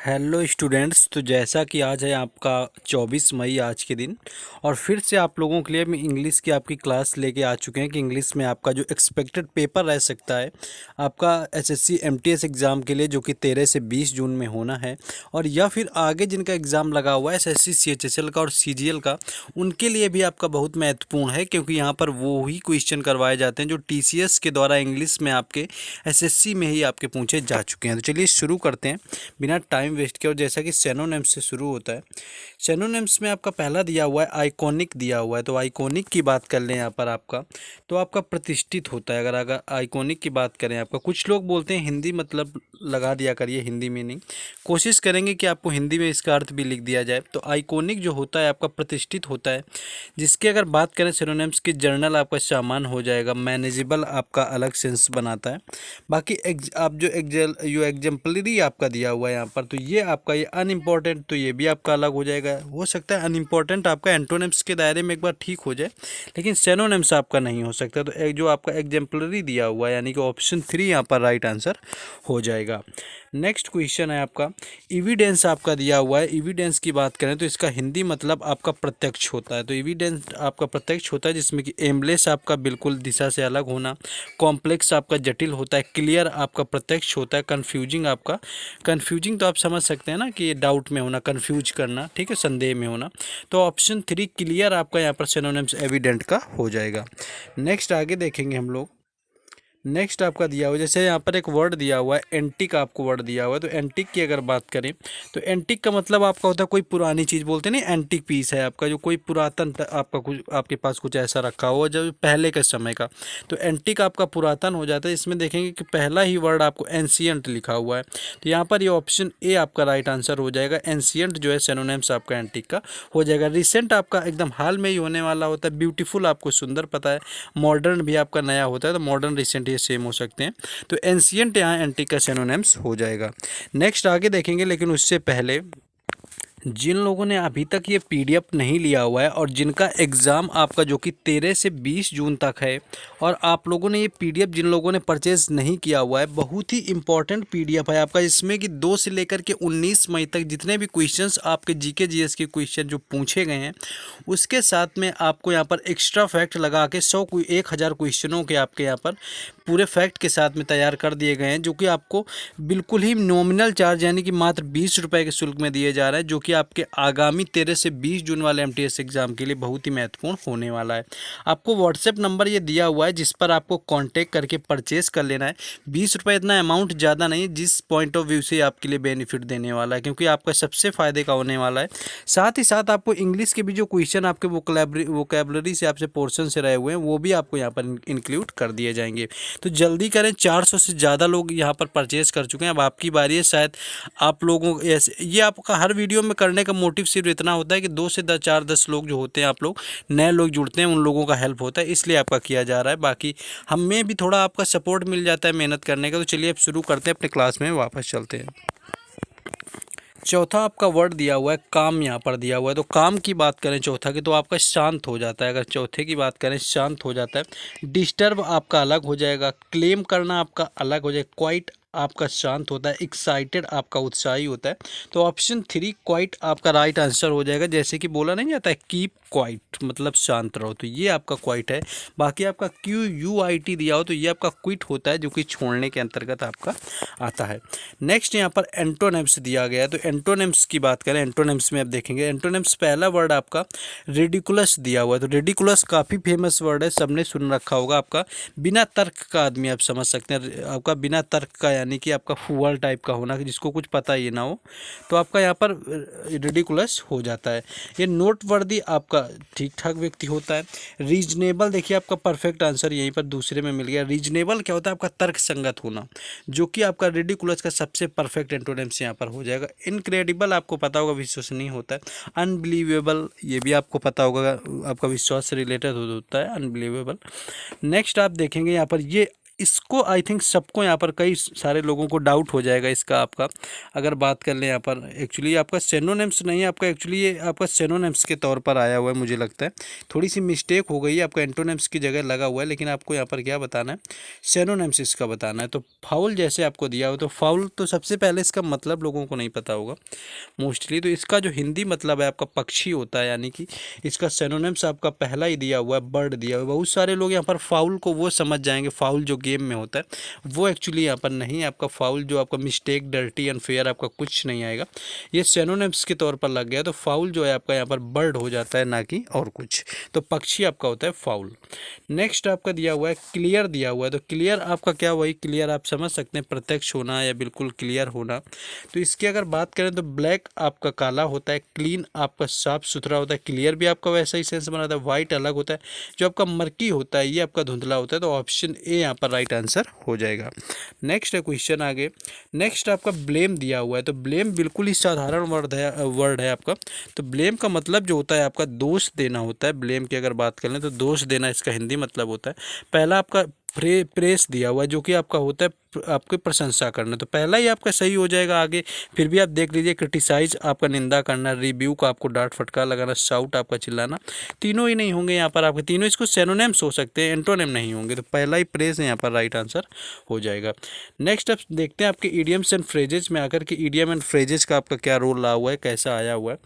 Hello students. तो जैसा कि आज है आपका 24 मई आज के दिन, और फिर से आप लोगों के लिए हम इंग्लिश की आपकी क्लास लेके आ चुके हैं कि इंग्लिश में आपका जो एक्सपेक्टेड पेपर रह सकता है आपका एसएससी एमटीएस एग्ज़ाम के लिए, जो कि 13 से 20 जून में होना है, और या फिर आगे जिनका एग्ज़ाम लगा हुआ है एसएससी सीएचएसएल का और सीजीएल का, उनके लिए भी आपका बहुत महत्वपूर्ण है, क्योंकि यहाँ पर वो ही क्वेश्चन करवाए जाते हैं जो टीसीएस के द्वारा इंग्लिश में आपके एसएससी में ही आपके पूछे जा चुके हैं। तो चलिए शुरू करते हैं बिना टाइम वेस्ट किया। और जैसा कि सिनोनिम्स से शुरू होता है, सिनोनिम्स में आपका पहला दिया हुआ है आइकॉनिक दिया हुआ है। तो आइकॉनिक की बात कर लें यहाँ पर आपका, तो आपका प्रतिष्ठित होता है। अगर आइकॉनिक की बात करें आपका, कुछ लोग बोलते हैं हिंदी मतलब लगा दिया करिए, हिंदी मीनिंग कोशिश करेंगे कि आपको हिंदी में इसका अर्थ भी लिख दिया जाए। तो आइकॉनिक जो होता है आपका प्रतिष्ठित होता है, जिसकी अगर बात करें सिनोनिम्स की, जर्नल आपका सामान हो जाएगा, मैनेजेबल आपका अलग सेंस बनाता है। बाकी आप जो एग्जाम्पलरी आपका दिया हुआ है यहाँ पर, तो ये आपका ये अनइम्पॉर्टेंट, तो ये भी आपका अलग हो जाएगा। हो सकता है अनइम्पॉर्टेंट आपका एंटोनिम्स के दायरे में एक बार ठीक हो जाए, लेकिन सिनोनिम्स आपका नहीं हो सकता। तो एक जो आपका एग्जाम्पलरी दिया हुआ है, यानी कि ऑप्शन 3 यहाँ पर राइट आंसर हो जाएगा। नेक्स्ट क्वेश्चन है आपका एविडेंस आपका दिया हुआ है। एविडेंस की बात करें तो इसका हिंदी मतलब आपका प्रत्यक्ष होता है। तो एविडेंस आपका प्रत्यक्ष होता है, जिसमें कि एमलेस आपका बिल्कुल दिशा से अलग होना, कॉम्प्लेक्स आपका जटिल होता है, क्लियर आपका प्रत्यक्ष होता है, कन्फ्यूजिंग आपका, कन्फ्यूजिंग तो आप समझ सकते हैं ना कि डाउट में होना, कन्फ्यूज करना, ठीक है, संदेह में होना। तो ऑप्शन 3 क्लियर आपका यहाँ पर सिनोनिम्स एविडेंट का हो जाएगा। नेक्स्ट आगे देखेंगे हम लोग। नेक्स्ट आपका दिया हुआ, जैसे यहाँ पर एक वर्ड दिया हुआ है एंटिक, आपको वर्ड दिया हुआ है। तो एंटिक की अगर बात करें तो एंटिक का मतलब आपका होता है कोई पुरानी चीज़, बोलते नहीं, एंटिक पीस है आपका जो कोई पुरातन आपका कुछ आपके पास कुछ ऐसा रखा हुआ जो पहले के समय का। तो एंटिक आपका पुरातन हो जाता है। इसमें देखेंगे कि पहला ही वर्ड आपको एंशियंट लिखा हुआ है, तो यहाँ पर ये ऑप्शन ए आपका राइट आंसर हो जाएगा। एंशियंट जो है सिनोनिम्स आपका एंटिक का हो जाएगा। रिसेंट आपका एकदम हाल में ही होने वाला होता है। ब्यूटीफुल आपको सुंदर पता है। मॉडर्न भी आपका नया होता है, तो मॉडर्न रिसेंट ये सेम हो सकते हैं। तो एंशियंट यहाँ एंटिक का सिनोनिम्स हो जाएगा। नेक्स्ट आगे देखेंगे, लेकिन उससे पहले जिन लोगों ने अभी तक ये पीडीएफ नहीं लिया हुआ है और जिनका एग्ज़ाम आपका जो कि 13 से 20 जून तक है, और आप लोगों ने ये पीडीएफ जिन लोगों ने परचेज़ नहीं किया हुआ है, बहुत ही इंपॉर्टेंट पीडीएफ है आपका, जिसमें कि 2 से लेकर के 19 मई तक जितने भी क्वेश्चंस आपके जीके जीएस के क्वेश्चन जो पूछे गए हैं, उसके साथ में आपको यहाँ पर एक्स्ट्रा फैक्ट लगा के 1000 क्वेश्चनों के आपके यहाँ पर पूरे फैक्ट के साथ में तैयार कर दिए गए हैं, जो कि आपको बिल्कुल ही नॉमिनल चार्ज यानी कि मात्र 20 रुपये के शुल्क में दिए जा रहे हैं, जो कि आपके आगामी 13 से 20 जून वाले एमटीएस एग्जाम के लिए बहुत ही महत्वपूर्ण होने वाला है। आपको व्हाट्सएप नंबर ये दिया हुआ है, जिस पर आपको कांटेक्ट करके परचेस कर लेना है। 20 रुपये इतना अमाउंट ज़्यादा नहीं है, जिस पॉइंट ऑफ व्यू से आपके लिए बेनिफिट देने वाला है, क्योंकि आपका सबसे फ़ायदे का होने वाला है। साथ ही साथ आपको इंग्लिश के भी जो क्वेश्चन आपके वोकैबलरी से आपसे पोर्शन से रहे हुए हैं, वो भी आपको यहाँ पर इंक्लूड कर दिए जाएंगे। तो जल्दी करें, 400 से ज़्यादा लोग यहाँ पर परचेज़ कर चुके हैं। अब आपकी बारी है। शायद आप लोगों ऐसे, ये आपका हर वीडियो में करने का मोटिव सिर्फ इतना होता है कि 2 से 10 लोग जो होते हैं, आप लोग नए लोग जुड़ते हैं, उन लोगों का हेल्प होता है, इसलिए आपका किया जा रहा है। बाकी हमें भी थोड़ा आपका सपोर्ट मिल जाता है मेहनत करने का। तो चलिए अब शुरू करते हैं, अपने क्लास में वापस चलते हैं। चौथा आपका वर्ड दिया हुआ है काम, यहाँ पर दिया हुआ है। तो काम की बात करें चौथा की, तो आपका शांत हो जाता है। अगर चौथे की बात करें, शांत हो जाता है। डिस्टर्ब आपका अलग हो जाएगा। क्लेम करना आपका अलग हो जाएगा। क्वाइट आपका शांत होता है। एक्साइटेड आपका उत्साही होता है। तो ऑप्शन 3 क्वाइट आपका राइट आंसर हो जाएगा। जैसे कि बोला नहीं जाता है कीप क्वाइट मतलब शांत रहो, तो ये आपका क्वाइट है। बाकी आपका QUIT दिया हो तो ये आपका क्विट होता है, जो कि छोड़ने के अंतर्गत आपका आता है। नेक्स्ट यहाँ पर एंटोनिम्स दिया गया है। तो एंटोनिम्स की बात करें, एंटोनिम्स में आप देखेंगे, एंटोनिम्स पहला वर्ड आपका रेडिकुलस दिया हुआ है। तो रेडिकुलस काफ़ी फेमस वर्ड है, सबने सुन रखा होगा। आपका बिना तर्क का आदमी आप समझ सकते हैं। आपका बिना तर्क का यानी कि आपका फूल टाइप का होना, जिसको कुछ पता ही ना हो, तो आपका यहाँ पर रेडिकुलस हो जाता है। ये नोटवर्दी आपका ठीक ठाक व्यक्ति होता है। रीजनेबल देखिए, आपका परफेक्ट आंसर यहीं पर दूसरे में मिल गया। रीजनेबल क्या होता है? आपका तर्क संगत होना, जो कि आपका रेडिकुलस का सबसे परफेक्ट एंटोनिम्स यहाँ पर हो जाएगा। इनक्रेडिबल आपको पता होगा विश्वसनीय होता है। अनबिलीवेबल ये भी आपको पता होगा, आपका विश्वास से रिलेटेड होता है अनबिलीवेबल। नेक्स्ट आप देखेंगे यहाँ पर ये इसको आई थिंक सबको यहाँ पर कई सारे लोगों को डाउट हो जाएगा इसका आपका। अगर बात कर लें यहाँ पर एक्चुअली आपका सिनोनिम्स नहीं है, आपका एक्चुअली ये आपका सिनोनिम्स के तौर पर आया हुआ है, मुझे लगता है थोड़ी सी मिस्टेक हो गई है, आपका एंटोनिम्स की जगह लगा हुआ है, लेकिन आपको यहाँ पर क्या बताना है, सिनोनिम्स इसका बताना है। तो फाउल जैसे आपको दिया हो, तो फाउल तो सबसे पहले इसका मतलब लोगों को नहीं पता होगा मोस्टली। तो इसका जो हिंदी मतलब है आपका पक्षी होता है, यानी कि इसका सिनोनिम्स आपका पहला ही दिया हुआ है, बर्ड दिया हुआ है। बहुत सारे लोग यहाँ पर फाउल को वो समझ जाएंगे, फाउल जो गेम में होता है वो एक्चुअली यहाँ पर नहीं है। आपका फाउल जो आपका मिस्टेक, डर्टी, अनफेयर आपका कुछ नहीं आएगा, ये सिनोनिम्स के तौर पर लग गया। तो फाउल जो है आपका यहाँ पर बर्ड हो जाता है, ना कि और कुछ। तो पक्षी आपका होता है फाउल। नेक्स्ट आपका दिया हुआ है क्लियर दिया हुआ है। तो क्लियर आपका क्या, वही क्लियर आप समझ सकते हैं, प्रत्यक्ष होना या बिल्कुल क्लियर होना। तो इसकी अगर बात करें तो ब्लैक आपका काला होता है, क्लीन आपका साफ सुथरा होता है, क्लियर भी आपका वैसा ही सेंस बनाता है। वाइट अलग होता है, जो आपका मर्की होता है ये आपका धुंधला होता है। तो ऑप्शन ए यहाँ पर राइट आंसर हो जाएगा। नेक्स्ट है क्वेश्चन आगे। नेक्स्ट आपका ब्लेम दिया हुआ है। तो ब्लेम बिल्कुल ही साधारण वर्ड है आपका। तो ब्लेम का मतलब जो होता है आपका दोष देना होता है। ब्लेम की अगर बात कर लें तो दोष देना इसका हिंदी मतलब होता है। पहला आपका प्रेस दिया हुआ है, जो कि आपका होता है आपकी प्रशंसा करना। तो पहला ही आपका सही हो जाएगा। आगे फिर भी आप देख लीजिए, क्रिटिसाइज आपका निंदा करना, रिव्यू का आपको डांट फटकार लगाना, शाउट आपका चिल्लाना, तीनों ही नहीं होंगे यहाँ पर आपके। तीनों इसको सिनोनिम्स हो सकते हैं, एंटोनिम नहीं होंगे। तो पहला ही प्रेस यहाँ पर राइट आंसर हो जाएगा। नेक्स्ट आप देखते हैं आपके इडियम्स एंड फ्रेजेस में आकर के इडियम एंड फ्रेजेस का आपका क्या रोल रहा हुआ है, कैसा आया हुआ है।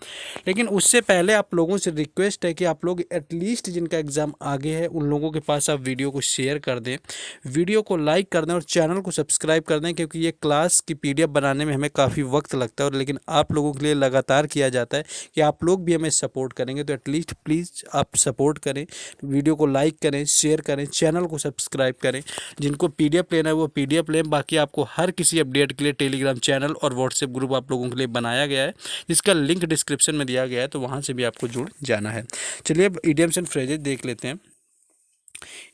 लेकिन उससे पहले आप लोगों से रिक्वेस्ट है कि आप लोग एटलीस्ट जिनका एग्ज़ाम आगे है उन लोगों के पास आप वीडियो को शेयर कर दें, वीडियो को लाइक कर दें और चैनल को सब्सक्राइब कर दें, क्योंकि ये क्लास की पीडीएफ बनाने में हमें काफ़ी वक्त लगता है। और लेकिन आप लोगों के लिए लगातार किया जाता है कि आप लोग भी हमें सपोर्ट करेंगे। तो एटलीस्ट प्लीज़ आप सपोर्ट करें, वीडियो को लाइक करें, शेयर करें, चैनल को सब्सक्राइब करें। जिनको पीडीएफ लेना है वो पीडीएफ लें। बाकी आपको हर किसी अपडेट के लिए टेलीग्राम चैनल और व्हाट्सएप ग्रुप आप लोगों के लिए बनाया गया है, जिसका लिंक डिस्क्रिप्शन में दिया गया है, तो वहाँ से भी आपको जुड़ जाना है। चलिए अब इडियम्स एंड फ्रेजेस देख लेते हैं।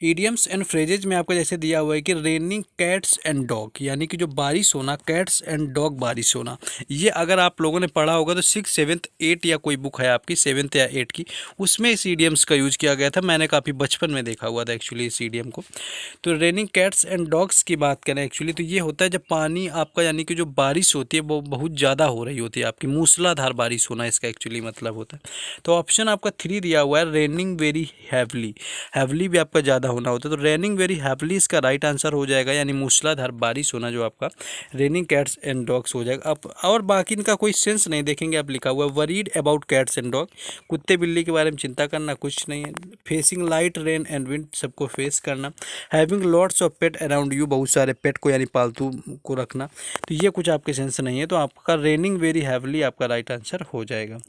इडियम्स एंड फ्रेजेज में आपको जैसे दिया हुआ है कि रेनिंग कैट्स एंड डॉग, यानी कि जो बारिश होना, कैट्स एंड डॉग बारिश होना। ये अगर आप लोगों ने पढ़ा होगा तो 6, 7, 8 या कोई बुक है आपकी 7th या 8 की, उसमें इस इडियम्स का यूज किया गया था। मैंने काफ़ी बचपन में देखा हुआ था एक्चुअली इस इडियम को। तो रेनिंग कैट्स एंड डॉग्स की बात करें एक्चुअली, तो ये होता है जब पानी आपका, यानी कि जो बारिश होती है वो बहुत ज़्यादा हो रही होती है आपकी, मूसलाधार बारिश होना इसका एक्चुअली मतलब होता है। तो ऑप्शन आपका 3 दिया हुआ है, रेनिंग वेरी हैवली। हैवली भी आपका ज़्यादा होना होता है, तो रेनिंग वेरी हैवली इसका राइट आंसर हो जाएगा, यानी मूसलाधार बारिश होना जो आपका रेनिंग कैट्स एंड डॉग्स हो जाएगा। अब और बाकी इनका कोई सेंस नहीं देखेंगे, आप लिखा हुआ है worried about cats and dog, कुत्ते बिल्ली के बारे में चिंता करना कुछ नहीं है। Facing light rain and wind, सबको फेस करना। Having lots of pet around you, बहुत सारे पेट को यानी पालतू को रखना। तो ये कुछ आपके सेंस नहीं है, तो आपका रेनिंग वेरी हैवली आपका राइट आंसर हो जाएगा।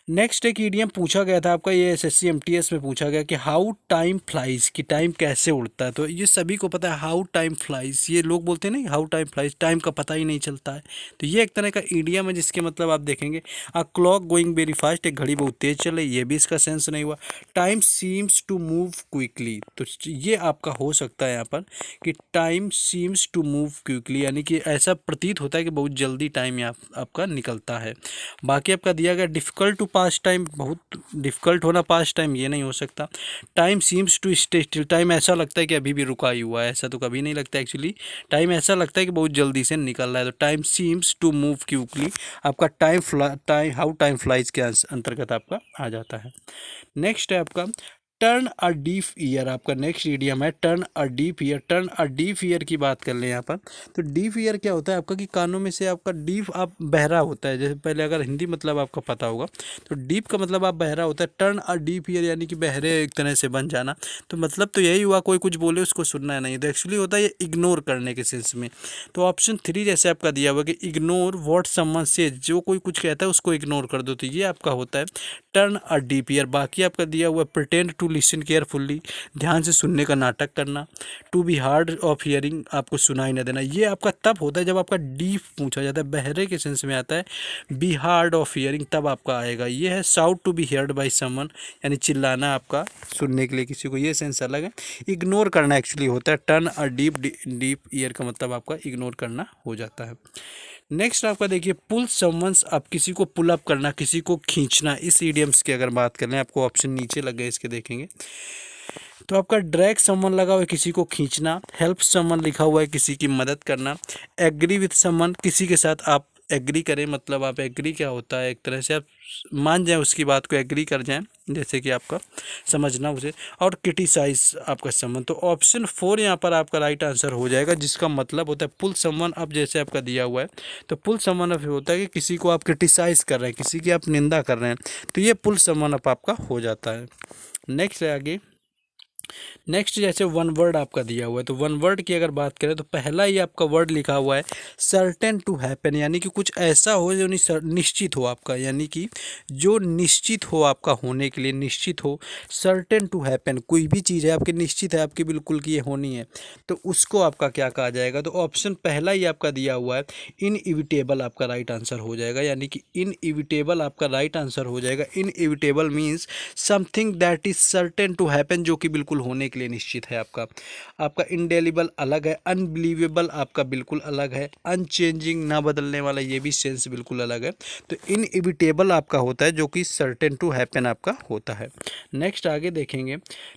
नेक्स्ट एक ईडीएम पूछा गया था आपका, ये एसएससी एमटीएस में पूछा गया कि हाउ टाइम फ्लाइज, कि टाइम कैसे उड़ता है। तो ये सभी को पता है हाउ टाइम फ्लाइज, ये लोग बोलते हैं नहीं हाउ टाइम फ्लाइज, टाइम का पता ही नहीं चलता है। तो ये एक तरह का ईडीएम है जिसके मतलब आप देखेंगे a clock going very fast, एक घड़ी बहुत तेज चल रही, ये भी इसका सेंस नहीं हुआ। Time seems to move quickly, तो ये आपका हो सकता है यहाँ पर कि time seems to move quickly, यानी कि ऐसा प्रतीत होता है कि बहुत जल्दी टाइम यहाँ आपका निकलता है। बाकी आपका दिया गया डिफ़िकल्ट टू पास टाइम, बहुत डिफ़िकल्ट होना पास टाइम, ये नहीं हो सकता। Time seems to stay still, time ऐसा लगता है कि अभी भी रुका ही हुआ है, ऐसा तो कभी नहीं लगता एक्चुअली। टाइम ऐसा लगता है कि बहुत जल्दी से निकल रहा है। तो time seems to move quickly आपका टाइम हाउ टाइम फ्लाइज के अंतर्गत आपका आ जाता है। नेक्स्ट है आपका टर्न अ डीफ ईयर, आपका नेक्स्ट इडियम है turn a deaf ear. Turn a deaf ear की बात कर लें यहाँ पर, तो डीफ ईयर क्या होता है आपका कि कानों में से आपका डीफ आप बहरा होता है। जैसे पहले अगर हिंदी मतलब आपका पता होगा तो डीप का मतलब आप बहरा होता है, टर्न अ डीफ ईयर यानी कि बहरे एक तरह से बन जाना। तो मतलब तो यही हुआ, कोई कुछ बोले उसको सुनना नहीं। तो एक्चुअली होता है ये इग्नोर करने के सेंस में। तो ऑप्शन 3 जैसे आपका दिया हुआ कि इग्नोर व्हाट समवन सेज, जो कोई कुछ कहता है उसको इग्नोर कर दो, तो ये आपका होता है टर्न अ डीप ईयर। बाकी आपका दिया हुआ प्रिटेंड टू लिसन केयरफुल्ली, ध्यान से सुनने का नाटक करना। To be hard of hearing, आपको सुनाई न देना, ये आपका तब होता है जब आपका डीप पूछा जाता है, बहरे के सेंस में आता है। बी हार्ड ऑफ हियरिंग तब आपका आएगा। ये है shout to be heard by someone, यानी चिल्लाना आपका सुनने के लिए किसी को, ये सेंस अलग है। इग्नोर करना एक्चुअली होता है टर्न अ डीप ईयर का मतलब आपका इग्नोर करना हो जाता है। नेक्स्ट आपका देखिए पुल समवंस, आप किसी को पुल अप करना, किसी को खींचना। इस इडियम्स की अगर बात करें, आपको ऑप्शन नीचे लग गए इसके देखेंगे। तो आपका ड्रैग समवन लगा हुआ है किसी को खींचना, हेल्प समवन लिखा हुआ है किसी की मदद करना, एग्री विथ समवन किसी के साथ आप एग्री करें, मतलब आप एग्री क्या होता है, एक तरह से आप मान जाएं उसकी बात को, एग्री कर जाएं, जैसे कि आपका समझना उसे, और क्रिटिसाइज आपका समवन। तो ऑप्शन 4 यहाँ पर आपका राइट आंसर हो जाएगा, जिसका मतलब होता है पुल समवन अप, जैसे आपका दिया हुआ है तो पुल समवन अप होता है कि किसी को आप क्रिटिसाइज कर रहे हैं, किसी की आप निंदा कर रहे हैं, तो ये पुल समवन अप आपका हो जाता है। नेक्स्ट है आगे। नेक्स्ट जैसे वन वर्ड आपका दिया हुआ है, तो वन वर्ड की अगर बात करें तो पहला ही आपका वर्ड लिखा हुआ है सर्टेन टू हैपन, यानी कि कुछ ऐसा हो जो निश्चित हो आपका, यानी कि जो निश्चित हो आपका होने के लिए, निश्चित हो, सर्टेन टू हैपन, कोई भी चीज़ है आपकी निश्चित है आपकी बिल्कुल कि ये होनी है, तो उसको आपका क्या कहा जाएगा। तो ऑप्शन पहला ही आपका दिया हुआ है इनइविटेबल आपका राइट आंसर हो जाएगा, यानी कि इनइविटेबल आपका राइट आंसर हो जाएगा। Inevitable means something that is certain to happen, जो कि बिल्कुल होने के लिए निश्चित है आपका। आपका इंडेलिबल अलग है, अनबिलीवेबल आपका बिल्कुल अलग है, अनचेंजिंग ना बदलने वाला ये भी सेंस बिल्कुल अलग है। तो इनएविटेबल आपका होता है जो कि सर्टेन टू हैपन आपका होता है। नेक्स्ट आगे देखेंगे।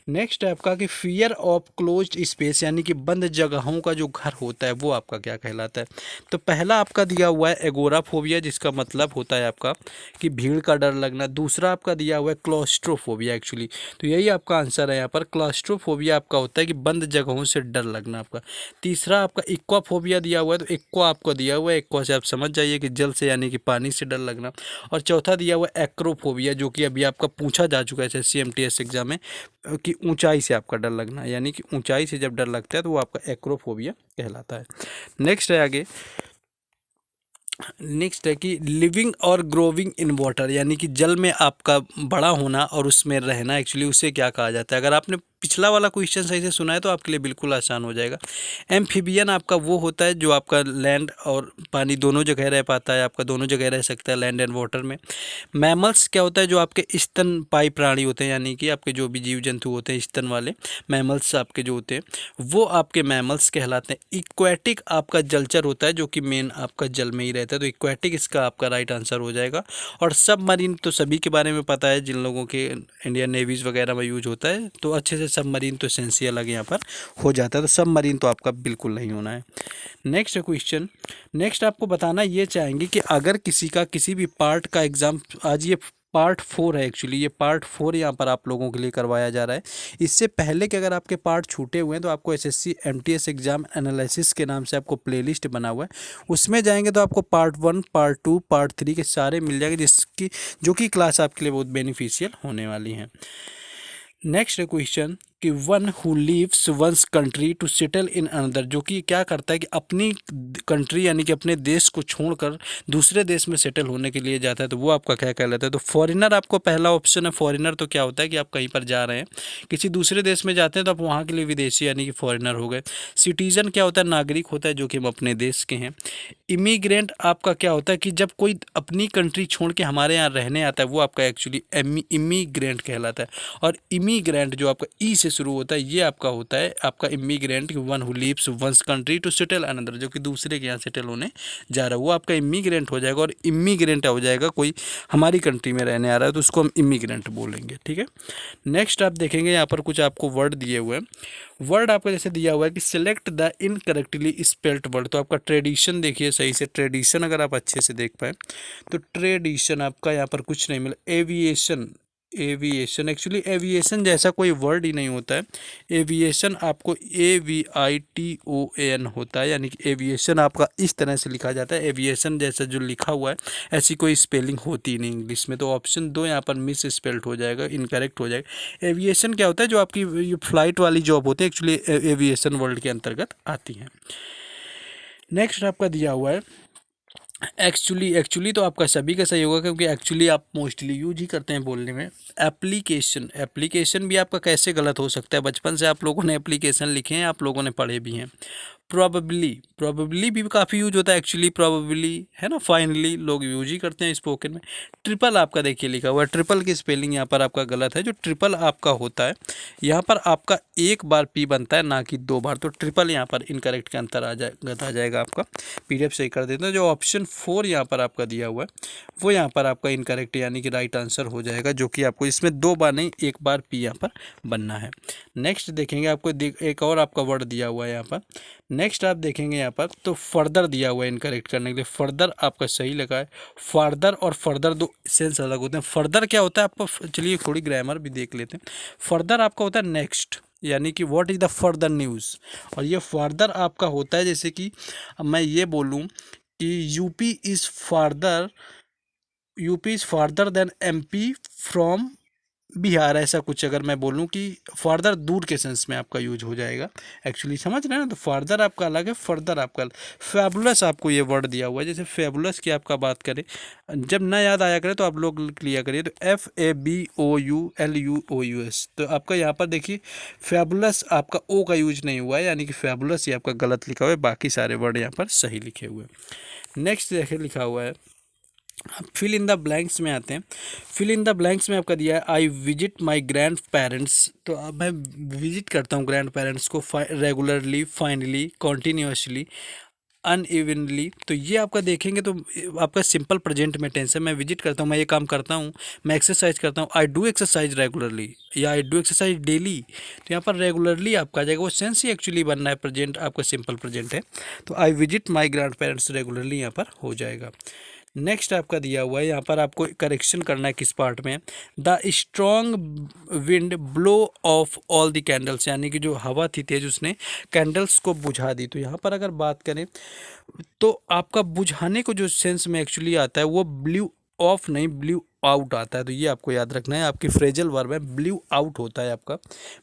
नेक्स्ट है आपका कि फियर ऑफ क्लोज्ड स्पेस, यानी कि बंद जगहों का जो घर होता है वो आपका क्या कहलाता है। तो पहला आपका दिया हुआ है एगोराफोबिया, जिसका मतलब होता है आपका कि भीड़ का डर लगना। दूसरा आपका दिया हुआ है क्लॉस्ट्रोफोबिया एक्चुअली, तो यही आपका आंसर है यहाँ पर। क्लॉस्ट्रोफोबिया आपका होता है कि बंद जगहों से डर लगना आपका। तीसरा आपका एक्वाफोबिया दिया हुआ है, तो एक्वा आपको दिया हुआ है, एक्वा से आप समझ जाइए कि जल से यानी कि पानी से डर लगना। और चौथा दिया हुआ है एक्रोफोबिया, जो कि अभी आपका पूछा जा चुका है एसएससी एमटीएस एग्जाम में, कि ऊंचाई से आपका डर लगना, यानी कि ऊंचाई से जब डर लगता है तो वो आपका एक्रोफोबिया कहलाता है। नेक्स्ट है आगे। नेक्स्ट है कि लिविंग और ग्रोविंग इन वाटर, यानी कि जल में आपका बड़ा होना और उसमें रहना, एक्चुअली उसे क्या कहा जाता है। अगर आपने पिछला वाला क्वेश्चन सही से सुना है तो आपके लिए बिल्कुल आसान हो जाएगा। एम्फीबियन आपका वो होता है जो आपका लैंड और पानी दोनों जगह रह पाता है, आपका दोनों जगह रह सकता है लैंड एंड वाटर में। मैमल्स क्या होता है, जो आपके स्तनपायी प्राणी होते हैं, यानी कि आपके जो भी जीव जंतु होते हैं स्तन वाले मैमल्स आपके जो होते हैं वो आपके मैमल्स कहलाते हैं। इक्वेटिक आपका जलचर होता है जो कि मेन आपका जल में ही रहता है, तो इक्वेटिक इसका आपका राइट आंसर हो जाएगा। और सबमरीन तो सभी के बारे में पता है, जिन लोगों के इंडियन नेवीज़ वगैरह में यूज होता है, तो अच्छे से सबमरीन तो एसेंशियल अलग यहाँ पर हो जाता है, तो सबमरीन तो आपका बिल्कुल नहीं होना है। Next question. नेक्स्ट आपको बताना ये चाहेंगे कि अगर किसी का किसी भी पार्ट का एग्ज़ाम, आज ये पार्ट 4 है एक्चुअली, ये पार्ट 4 यहाँ पर आप लोगों के लिए करवाया जा रहा है। इससे पहले कि अगर आपके पार्ट छूटे हुए हैं तो आपको एसएससी एमटीएस एग्जाम एनालिसिस के नाम से आपको प्लेलिस्ट बना हुआ है, उसमें जाएंगे तो आपको पार्ट 1 पार्ट 2 पार्ट 3 के सारे मिल जाएंगे, जिसकी जो कि क्लास आपके लिए बहुत बेनिफिशियल होने वाली है। नेक्स्ट क्वेश्चन कि one who leaves one's country to settle in another, जो कि क्या करता है कि अपनी कंट्री यानी कि अपने देश को छोड़कर दूसरे देश में सेटल होने के लिए जाता है, तो वो आपका क्या कहलाता है। तो फॉरेनर आपको पहला ऑप्शन है। फॉरेनर तो क्या होता है कि आप कहीं पर जा रहे हैं, किसी दूसरे देश में जाते हैं, तो आप वहाँ के लिए विदेशी यानी कि फॉरेनर हो गए। सिटीजन क्या होता है, नागरिक होता है जो कि हम अपने देश के हैं। इमिग्रेंट आपका क्या होता है कि जब कोई अपनी कंट्री छोड़ के हमारे यहाँ रहने आता है, वो आपका एक्चुअली इमिग्रेंट कहलाता है। और इमिग्रेंट जो आपका ई से शुरू होता है, ये आपका होता है आपका immigrant, one who leaves one's country to settle another, जो कि दूसरे के यहाँ सेटल होने जा रहा है, वो आपका इमिग्रेंट हो जाएगा। और इमिग्रेंट हो जाएगा कोई हमारी कंट्री में रहने आ रहा है, तो उसको हम इमिग्रेंट बोलेंगे, ठीक है। नेक्स्ट आप देखेंगे यहाँ पर कुछ आपको वर्ड दिए हुए हैं। वर्ड आपका जैसे दिया हुआ है कि select the incorrectly spelled word, तो आपका ट्रेडिशन देखिए सही से, ट्रेडिशन अगर आप अच्छे से देख पाए तो ट्रेडिशन आपका यहाँ पर कुछ नहीं मिला। एविएशन, एविएशन एक्चुअली एविएशन जैसा कोई वर्ड ही नहीं होता है। एविएशन आपको AVITOAN होता है, यानी कि एविएशन आपका इस तरह से लिखा जाता है। एविएशन जैसा जो लिखा हुआ है ऐसी कोई स्पेलिंग होती नहीं इंग्लिश में, तो ऑप्शन 2 यहाँ पर मिस स्पेल्ड हो जाएगा, इनकरेक्ट हो जाएगा। एविएशन क्या होता है, जो आपकी ये फ्लाइट वाली जॉब होती है एक्चुअली एविएशन वर्ल्ड के अंतर्गत आती हैं। नेक्स्ट आपका दिया हुआ है एक्चुअली तो आपका सभी का सही होगा, क्योंकि एक्चुअली आप मोस्टली यूज ही करते हैं बोलने में। एप्लीकेशन, एप्लीकेशन भी आपका कैसे गलत हो सकता है, बचपन से आप लोगों ने एप्लीकेशन लिखे हैं, आप लोगों ने पढ़े भी हैं। प्रोबेबली भी काफ़ी यूज होता है एक्चुअली, प्रोबेबली है ना, फाइनली लोग यूज ही करते हैं स्पोकन में। ट्रिपल आपका देखिए लिखा हुआ है, ट्रिपल की स्पेलिंग यहाँ पर आपका गलत है। जो ट्रिपल आपका होता है यहाँ पर आपका एक बार पी बनता है ना कि दो बार, तो ट्रिपल यहाँ पर इनकरेक्ट के अंतर आ जाएगा आपका। पीडीएफ सही कर देते हैं। जो ऑप्शन 4 यहाँ पर आपका दिया हुआ है वो यहाँ पर आपका इनकरेक्ट यानी कि राइट आंसर हो जाएगा, जो कि आपको इसमें दो बार नहीं एक बार पी यहाँ पर बनना है। नेक्स्ट देखेंगे आपको एक और आपका वर्ड दिया हुआ है यहाँ पर। नेक्स्ट आप देखेंगे यहाँ पर तो फर्दर दिया हुआ है इनकरेक्ट करने के लिए। फर्दर आपका सही लगा है। फार्दर और फर्दर दो सेंस अलग होते हैं। फर्दर क्या होता है आपको, चलिए थोड़ी ग्रामर भी देख लेते हैं। फर्दर आपका होता है नेक्स्ट, यानी कि what is the further news. और ये फार्दर आपका होता है जैसे कि मैं ये बोलूँ कि UP is farther than MP from Bihar, ऐसा कुछ अगर मैं बोलूं कि फार्दर दूर के सेंस में आपका यूज हो जाएगा। एक्चुअली समझ रहे हैं ना, तो फार्दर आपका अलग है, फर्दर आपका अलग। फैबुलस आपको ये वर्ड दिया हुआ है। जैसे फैबुलस की आपका बात करें, जब ना याद आया करे तो आप लोग लिया करिए, तो FABOULUOUS। तो आपका यहाँ पर देखिए फैबुलस आपका ओ का यूज नहीं हुआ है, यानी कि फैबुलस ये आपका गलत लिखा हुआ है। बाकी सारे वर्ड यहाँ पर सही लिखे हुए हैं। नेक्स्ट देखिए लिखा हुआ है, फिल इन द ब्लैंक्स में आते हैं। फिल इन द ब्लैंक्स में आपका दिया है I visit my grand parents. तो अब मैं विजिट करता हूँ ग्रैंड पेरेंट्स को रेगुलरली, फाइनली, कॉन्टीन्यूसली, अनइवनली। तो ये आपका देखेंगे तो आपका सिंपल प्रेजेंट में टेंस है। मैं विजिट करता हूँ, मैं ये काम करता हूँ, मैं एक्सरसाइज करता हूँ, आई डू एक्सरसाइज रेगुलरली या आई डू एक्सरसाइज डेली। तो यहाँ पर रेगुलरली आपका आ जाएगा, वो सेंस ही एक्चुअली बनना है, प्रेजेंट आपका सिंपल प्रेजेंट है। तो I visit my grand parents regularly यहाँ पर हो जाएगा। नेक्स्ट आपका दिया हुआ है, यहाँ पर आपको करेक्शन करना है किस पार्ट में। The strong wind blow of all the candles, यानी कि जो हवा थी तेज उसने कैंडल्स को बुझा दी। तो यहाँ पर अगर बात करें तो आपका बुझाने को जो सेंस में एक्चुअली आता है वो ब्ल्यू ऑफ नहीं ब्ल्यू आउट आता है। तो ये आपको याद रखना है, आपकी फ्रेजल वर्ब है, ब्ल्यू आउट होता है आपका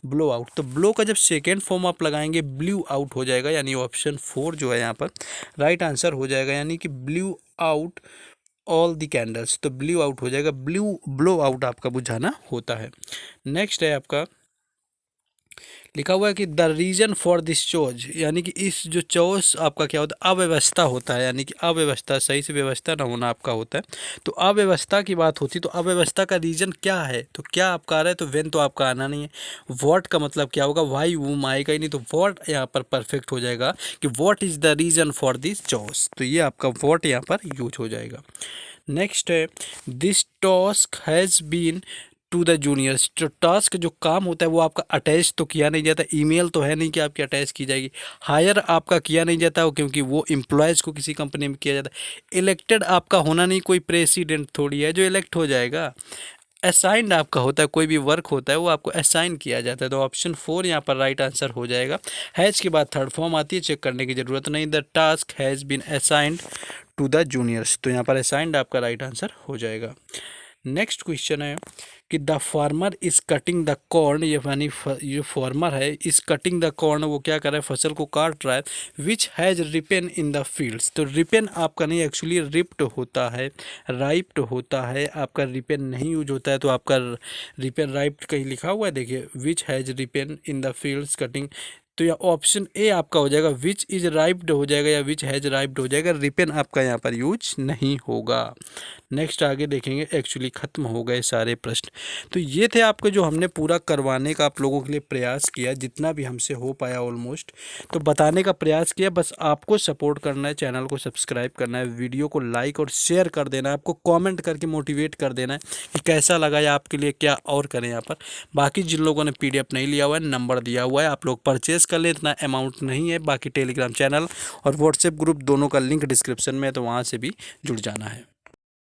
ब्लो आउट। तो ब्लो का जब सेकेंड फॉर्म आप लगाएंगे ब्ल्यू आउट हो जाएगा, यानी ऑप्शन 4 जो है यहाँ पर राइट आंसर हो जाएगा, यानी कि blue out all the candles. तो ब्ल्यू आउट हो जाएगा, ब्लो आउट आपका बुझाना होता है। नेक्स्ट है आपका लिखा हुआ है कि the reason for this chose, यानी कि इस जो चोज आपका क्या होता है, अव्यवस्था होता है, यानी कि अव्यवस्था, सही से व्यवस्था ना होना आपका होता है। तो अव्यवस्था की बात होती है, तो अव्यवस्था का रीजन क्या है, तो क्या आपका आ रहा है, तो वेन तो आपका आना नहीं है। वॉट का मतलब क्या होगा, वाई वूम आएगा ही नहीं, तो वॉट यहाँ पर परफेक्ट हो जाएगा कि what is the reason for this chose. तो ये आपका वॉट यहाँ पर यूज हो जाएगा। नेक्स्ट है this task has been to the juniors. जो टास्क जो काम होता है वो आपका अटैच तो किया नहीं जाता, ईमेल तो है नहीं कि आपकी अटैच की जाएगी। हायर आपका किया नहीं जाता क्योंकि वो एम्प्लॉयज़ को किसी कंपनी में किया जाता है। इलेक्टेड आपका होना नहीं, कोई प्रेसिडेंट थोड़ी है जो इलेक्ट हो जाएगा। असाइंड आपका होता है, कोई भी वर्क होता है वो आपको असाइन किया जाता है। तो ऑप्शन 4 यहाँ पर राइट आंसर हो जाएगा। हैज़ के बाद थर्ड फॉर्म आती है, चेक करने की जरूरत नहीं। The task has been assigned to the juniors, तो यहाँ पर असाइंड आपका राइट आंसर हो जाएगा। नेक्स्ट क्वेश्चन है कि the farmer is cutting the corn, ये यानी ये फार्मर है इज़ कटिंग द कॉर्न, वो क्या कर रहा है, फसल को काट रहा है। Which has ripen in the fields, तो रिपेन आपका नहीं, एक्चुअली रिप्ड होता है, राइप्ड होता है, आपका रिपेन नहीं यूज होता है। तो आपका रिपेन राइप्ड कहीं लिखा हुआ है, देखिए which has ripen in the fields cutting. तो यह ऑप्शन ए आपका हो जाएगा, विच इज राइप्ड हो जाएगा या विच हैज राइप्ड हो जाएगा, रिपेन आपका यहाँ पर यूज नहीं होगा। नेक्स्ट आगे देखेंगे, एक्चुअली खत्म हो गए सारे प्रश्न। तो ये थे आपके जो हमने पूरा करवाने का आप लोगों के लिए प्रयास किया, जितना भी हमसे हो पाया ऑलमोस्ट तो बताने का प्रयास किया। बस आपको सपोर्ट करना है, चैनल को सब्सक्राइब करना है, वीडियो को लाइक और शेयर कर देना है, आपको कॉमेंट करके मोटिवेट कर देना है कि कैसा लगा या आपके लिए क्या और करें यहाँ पर। बाकी जिन लोगों ने PDF नहीं लिया हुआ है, नंबर दिया हुआ है, आप लोग परचेज कर लें, इतना अमाउंट नहीं है। बाकी टेलीग्राम चैनल और व्हाट्सएप ग्रुप दोनों का लिंक डिस्क्रिप्शन में है, तो वहाँ से भी जुड़ जाना है।